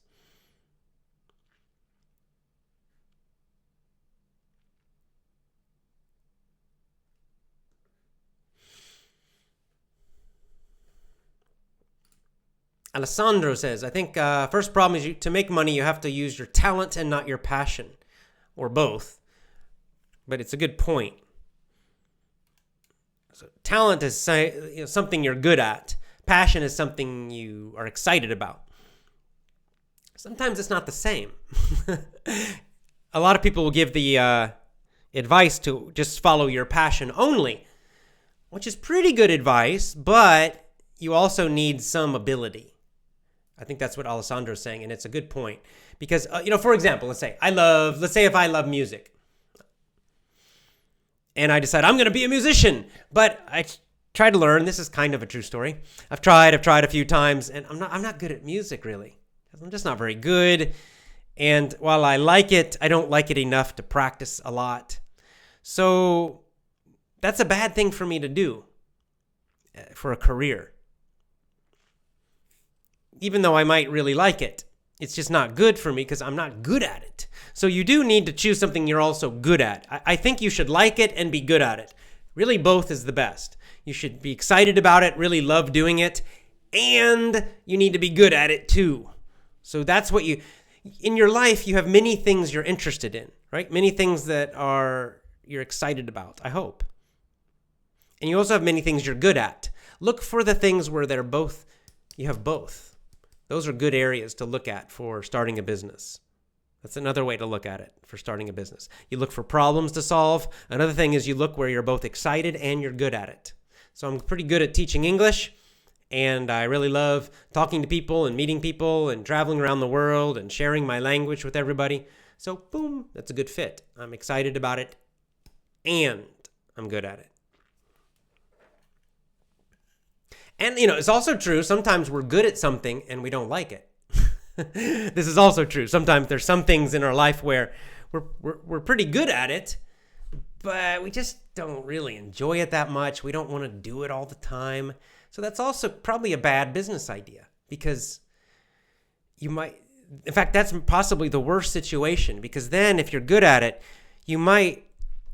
Alessandro says, I think first problem is to make money, you have to use your talent and not your passion, or both. But it's a good point. So talent is something you're good at. Passion is something you are excited about. Sometimes it's not the same. A lot of people will give the advice to just follow your passion only, which is pretty good advice, but you also need some ability. I think that's what Alessandro's saying, and it's a good point. Because, for example, let's say if I love music, and I decide I'm going to be a musician, but I try to learn. This is kind of a true story. I've tried a few times, and I'm not good at music, really. I'm just not very good. And while I like it, I don't like it enough to practice a lot. So that's a bad thing for me to do for a career. Even though I might really like it, it's just not good for me because I'm not good at it. So you do need to choose something you're also good at. I think you should like it and be good at it. Really, both is the best. You should be excited about it, really love doing it, and you need to be good at it too. So that's what in your life, you have many things you're interested in, right? Many things that you're excited about, I hope. And you also have many things you're good at. Look for the things where you have both. Those are good areas to look at for starting a business. That's another way to look at it for starting a business. You look for problems to solve. Another thing is you look where you're both excited and you're good at it. So I'm pretty good at teaching English, and I really love talking to people and meeting people and traveling around the world and sharing my language with everybody. So boom, that's a good fit. I'm excited about it and I'm good at it. And, it's also true, sometimes we're good at something and we don't like it. This is also true. Sometimes there's some things in our life where we're pretty good at it, but we just don't really enjoy it that much. We don't want to do it all the time. So that's also probably a bad business idea because in fact, that's possibly the worst situation because then if you're good at it, you might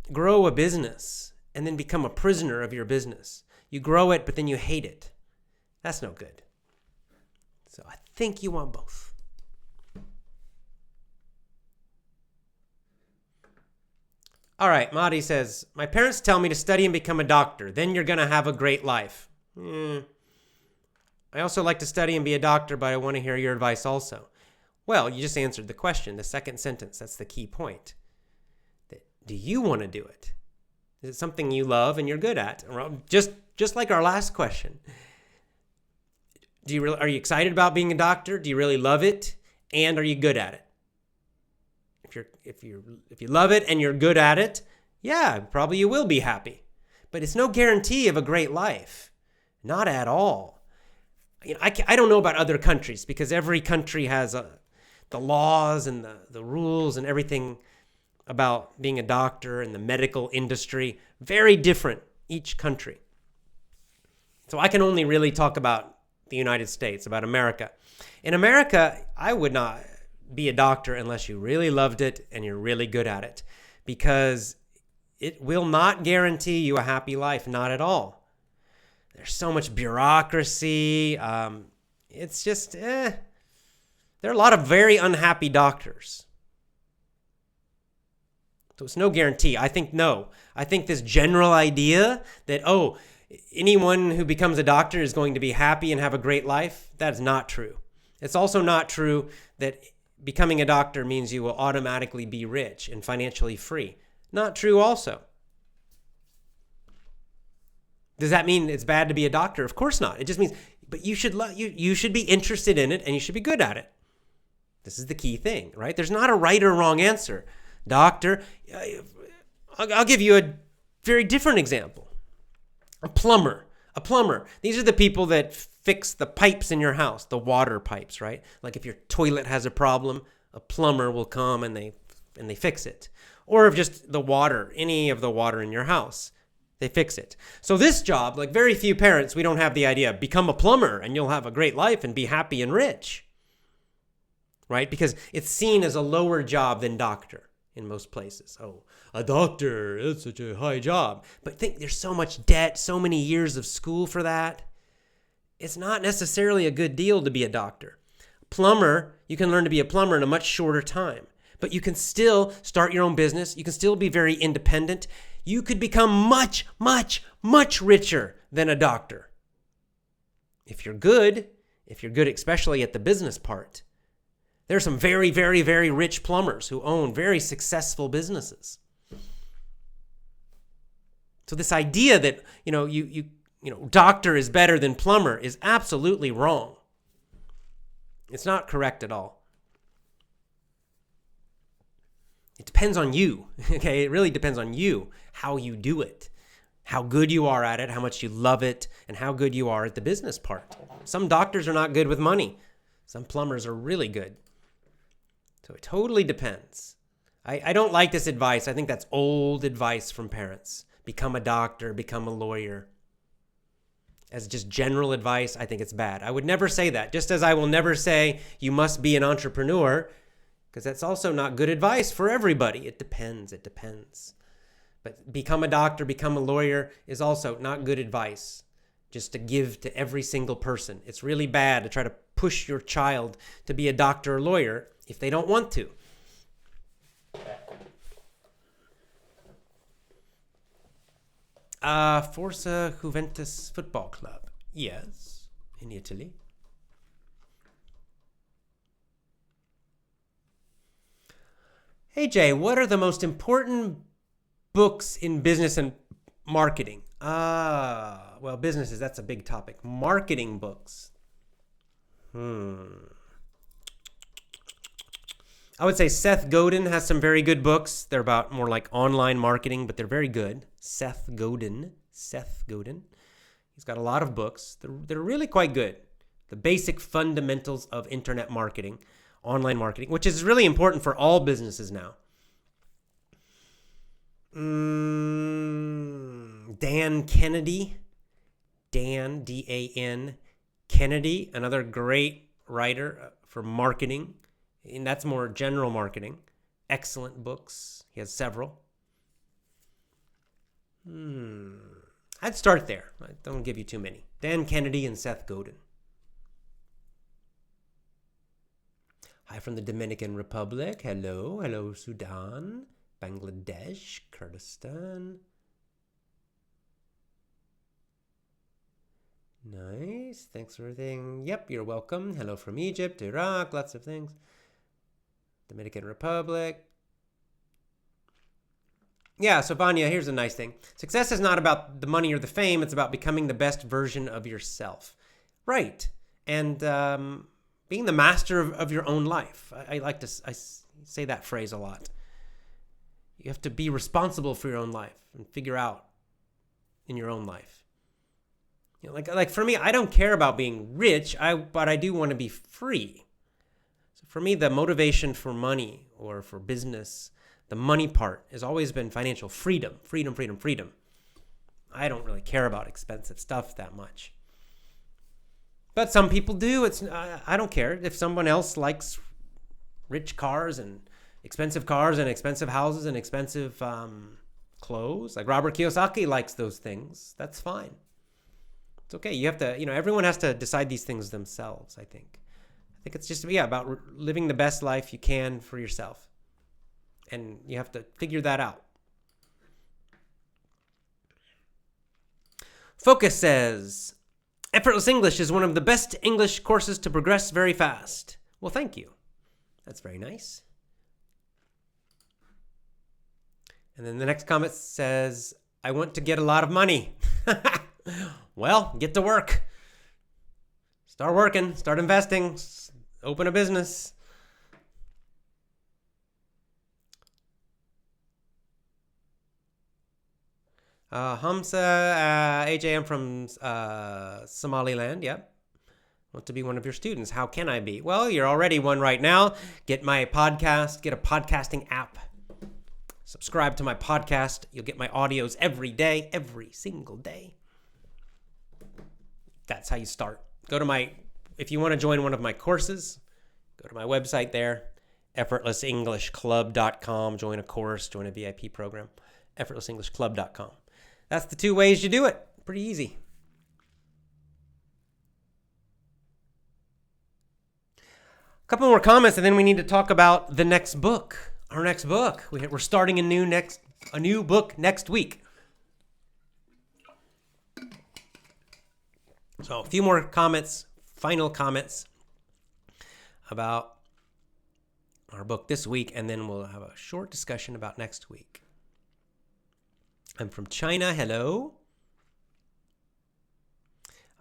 grow a business and then become a prisoner of your business. You grow it, but then you hate it. That's no good. So I think you want both. All right, Madi says, my parents tell me to study and become a doctor. Then you're going to have a great life. I also like to study and be a doctor, but I want to hear your advice also. Well, you just answered the question, the second sentence. That's the key point. Do you want to do it? Is it something you love and you're good at? Just like our last question. Are you excited about being a doctor? Do you really love it? And are you good at it? If you love it and you're good at it, yeah, probably you will be happy. But it's no guarantee of a great life. Not at all. I don't know about other countries because every country has the laws and the rules and everything about being a doctor and the medical industry. Very different, each country. So I can only really talk about the United States, about America. In America, I would not be a doctor unless you really loved it and you're really good at it because it will not guarantee you a happy life, not at all. There's so much bureaucracy. It's just, there are a lot of very unhappy doctors. So it's no guarantee. I think this general idea that, anyone who becomes a doctor is going to be happy and have a great life, that is not true. It's also not true that becoming a doctor means you will automatically be rich and financially free. Not true also. Does that mean it's bad to be a doctor? Of course not. It just means, but you should be interested in it and you should be good at it. This is the key thing, right? There's not a right or wrong answer. Doctor, I'll give you a very different example. A plumber. These are the people that fix the pipes in your house, the water pipes, right? Like if your toilet has a problem, a plumber will come and they fix it. Or if just the water, any of the water in your house, they fix it. So this job, like very few parents, we don't have the idea, become a plumber and you'll have a great life and be happy and rich, right? Because it's seen as a lower job than doctor in most places. Oh, a doctor, it's such a high job. But think there's so much debt, so many years of school for that. It's not necessarily a good deal to be a doctor. Plumber, you can learn to be a plumber in a much shorter time. But you can still start your own business. You can still be very independent. You could become much, much, much richer than a doctor. If you're good especially at the business part, there's some very, very, very rich plumbers who own very successful businesses. So this idea that, doctor is better than plumber is absolutely wrong. It's not correct at all. It depends on you, okay? It really depends on you, how you do it, how good you are at it, how much you love it, and how good you are at the business part. Some doctors are not good with money. Some plumbers are really good. So it totally depends. I don't like this advice. I think that's old advice from parents. Become a doctor, become a lawyer. As just general advice, I think it's bad. I would never say that, just as I will never say you must be an entrepreneur, because that's also not good advice for everybody. It depends. But become a doctor, become a lawyer is also not good advice just to give to every single person. It's really bad to try to push your child to be a doctor or lawyer if they don't want to. Forza Juventus Football Club. Yes, in Italy. Hey Jay, what are the most important books in business and marketing? Well, businesses, that's a big topic. Marketing books. I would say Seth Godin has some very good books. They're about more like online marketing, but they're very good. Seth Godin. He's got a lot of books. They're really quite good. The basic fundamentals of internet marketing, online marketing, which is really important for all businesses now. Dan Kennedy. Dan, D-A-N, Kennedy, another great writer for marketing. And that's more general marketing. Excellent books. He has several. I'd start there. I don't give you too many. Dan Kennedy and Seth Godin. Hi from the Dominican Republic. Hello, Sudan, Bangladesh, Kurdistan. Nice. Thanks for everything. Yep, you're welcome. Hello from Egypt, Iraq, lots of things. Dominican Republic. Yeah, so Vanya, here's a nice thing. Success is not about the money or the fame. It's about becoming the best version of yourself. Right. And being the master of your own life. I say that phrase a lot. You have to be responsible for your own life and figure out in your own life. Like for me, I don't care about being rich, but I do want to be free. So for me, the motivation for money or for business, the money part has always been financial freedom. I don't really care about expensive stuff that much. But some people do. I don't care. If someone else likes rich cars and expensive houses and expensive clothes, like Robert Kiyosaki likes those things, that's fine. It's okay. You have to, everyone has to decide these things themselves, I think. I think it's just, about living the best life you can for yourself. And you have to figure that out. Focus says, Effortless English is one of the best English courses to progress very fast. Well, thank you. That's very nice. And then the next comment says, I want to get a lot of money. Well, get to work. Start working, start investing, open a business. Hamza, AJ, I'm from Somaliland. Yep. Want to be one of your students. How can I be? Well, you're already one right now. Get my podcast, get a podcasting app. Subscribe to my podcast. You'll get my audios every day, every single day. That's how you start. If you want to join one of my courses, go to my website there, effortlessenglishclub.com. Join a course, join a VIP program, effortlessenglishclub.com. That's the two ways you do it. Pretty easy. A couple more comments, and then we need to talk about the next book. Our next book. We're starting a new book next week. So a few more comments, final comments about our book this week, and then we'll have a short discussion about next week. I'm from China. Hello.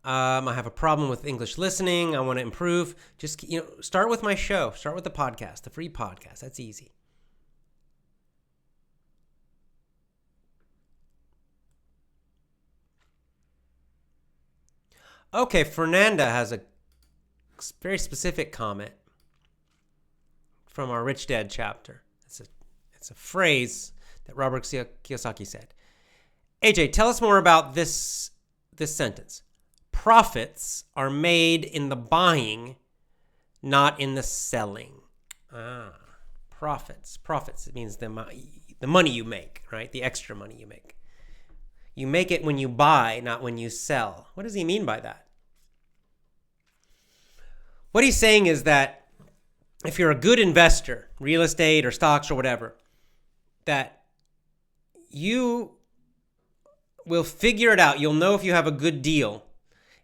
I have a problem with English listening. I want to improve. Just, start with my show. Start with the podcast, the free podcast. That's easy. Okay, Fernanda has a very specific comment from our Rich Dad chapter. It's a phrase that Robert Kiyosaki said. AJ, tell us more about this sentence. Profits are made in the buying, not in the selling. Profits. It means the money you make, right? The extra money you make. You make it when you buy, not when you sell. What does he mean by that? What he's saying is that if you're a good investor, real estate or stocks or whatever, that you will figure it out. You'll know if you have a good deal,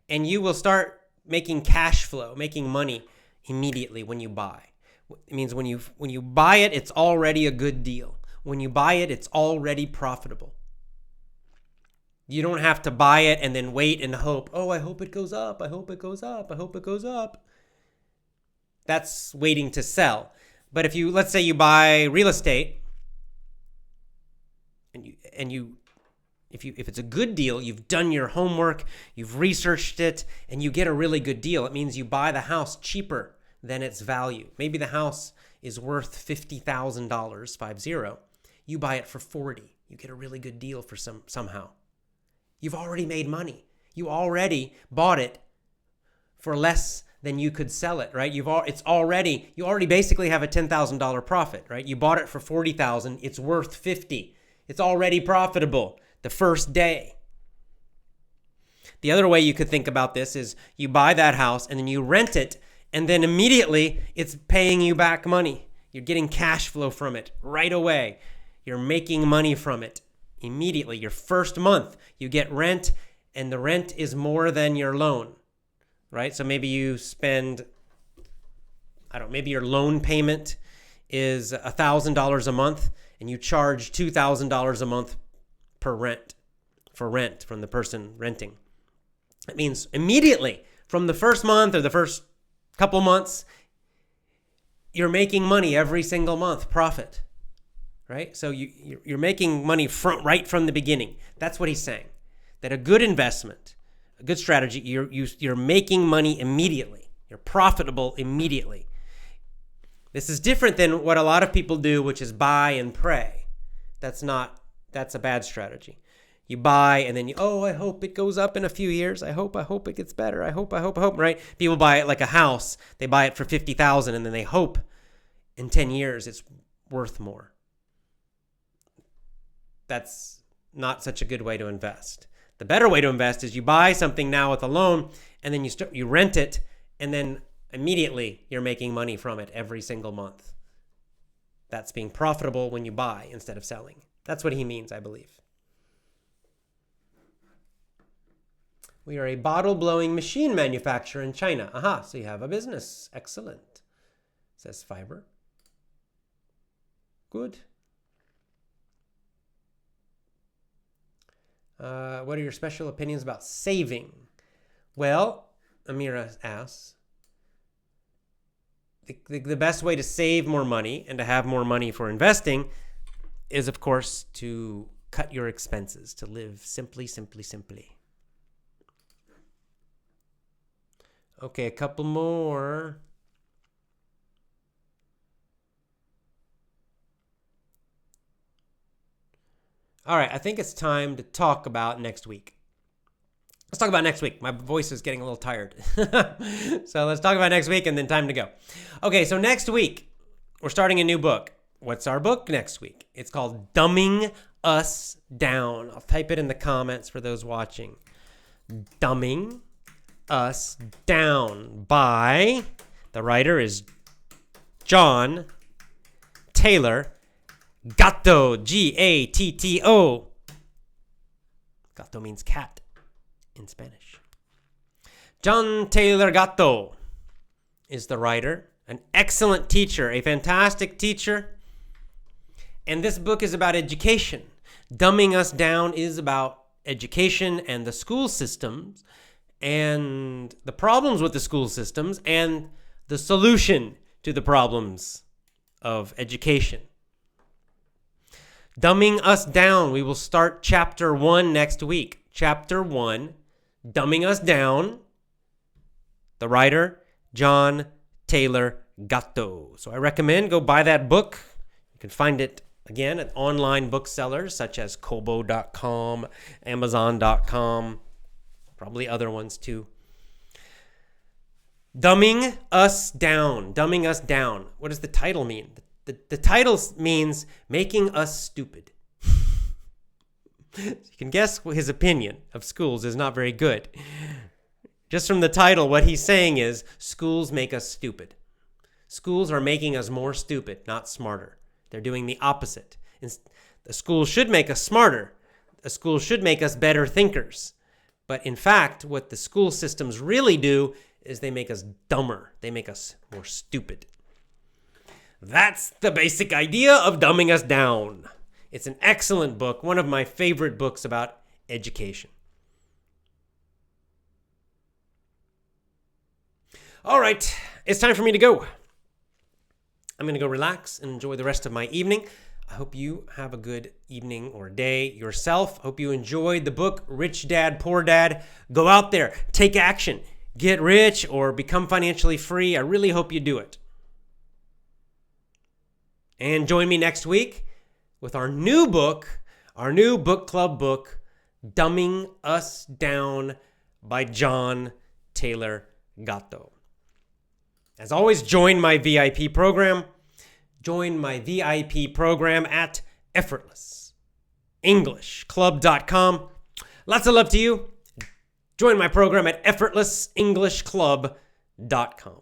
and you will start making cash flow, making money immediately when you buy. It means when you buy it, it's already a good deal. When you buy it, it's already profitable. You don't have to buy it and then wait and hope, I hope it goes up. I hope it goes up. I hope it goes up. That's waiting to sell. But let's say you buy real estate, if it's a good deal, you've done your homework, you've researched it, and you get a really good deal. It means you buy the house cheaper than its value. Maybe the house is worth $50,000, 50. You buy it for 40. You get a really good deal for somehow. You've already made money. You already bought it for less than you could sell it, right? You already basically have a $10,000 profit, right? You bought it for $40,000. It's worth $50,000. It's already profitable the first day. The other way you could think about this is you buy that house and then you rent it, and then immediately it's paying you back money. You're getting cash flow from it right away. You're making money from it immediately. Your first month, you get rent, and the rent is more than your loan, right? So maybe you spend, maybe your loan payment is $1,000 a month, and you charge $2,000 a month for rent from the person renting. That means immediately from the first month or the first couple months, you're making money every single month, profit, right? So you're making money right from the beginning. That's what he's saying. That a good investment, a good strategy, you're making money immediately. You're profitable immediately. This is different than what a lot of people do, which is buy and pray. That's a bad strategy. You buy and then I hope it goes up in a few years. I hope it gets better. I hope, right? People buy it like a house. They buy it for $50,000 and then they hope in 10 years it's worth more. That's not such a good way to invest. The better way to invest is you buy something now with a loan, and then you rent it, and then immediately you're making money from it every single month. That's being profitable when you buy instead of selling. That's what he means, I believe. We are a bottle-blowing machine manufacturer in China. Aha, so you have a business. Excellent, says Fiber. Good. What are your special opinions about saving? Well, Amira asks, the best way to save more money and to have more money for investing is, of course, to cut your expenses, to live simply. Okay, a couple more. All right, I think it's time to talk about next week. Let's talk about next week. My voice is getting a little tired. So let's talk about next week and then time to go. Okay, so next week, we're starting a new book. What's our book next week? It's called Dumbing Us Down. I'll type it in the comments for those watching. Dumbing Us Down by, the writer is John Taylor Gatto, Gatto. Gatto means cat in Spanish. John Taylor Gatto is the writer, an excellent teacher, a fantastic teacher. And this book is about education. Dumbing Us Down is about education and the school systems and the problems with the school systems and the solution to the problems of education. Dumbing Us Down. We will start chapter 1 next week. Chapter 1, Dumbing Us Down. The writer, John Taylor Gatto. So I recommend go buy that book. You can find it, again, at online booksellers such as Kobo.com, Amazon.com, probably other ones too. Dumbing Us Down. Dumbing Us Down. What does the title mean? The title means making us stupid. You can guess his opinion of schools is not very good. Just from the title, what he's saying is schools make us stupid. Schools are making us more stupid, not smarter. They're doing the opposite. The school should make us smarter. The school should make us better thinkers. But in fact, what the school systems really do is they make us dumber. They make us more stupid. That's the basic idea of Dumbing Us Down. It's an excellent book, one of my favorite books about education. All right, it's time for me to go. I'm going to go relax and enjoy the rest of my evening. I hope you have a good evening or day yourself. Hope you enjoyed the book, Rich Dad, Poor Dad. Go out there, take action, get rich or become financially free. I really hope you do it. And join me next week with our new book club book, Dumbing Us Down by John Taylor Gatto. As always, join my VIP program. Join my VIP program at effortlessenglishclub.com. Lots of love to you. Join my program at effortlessenglishclub.com.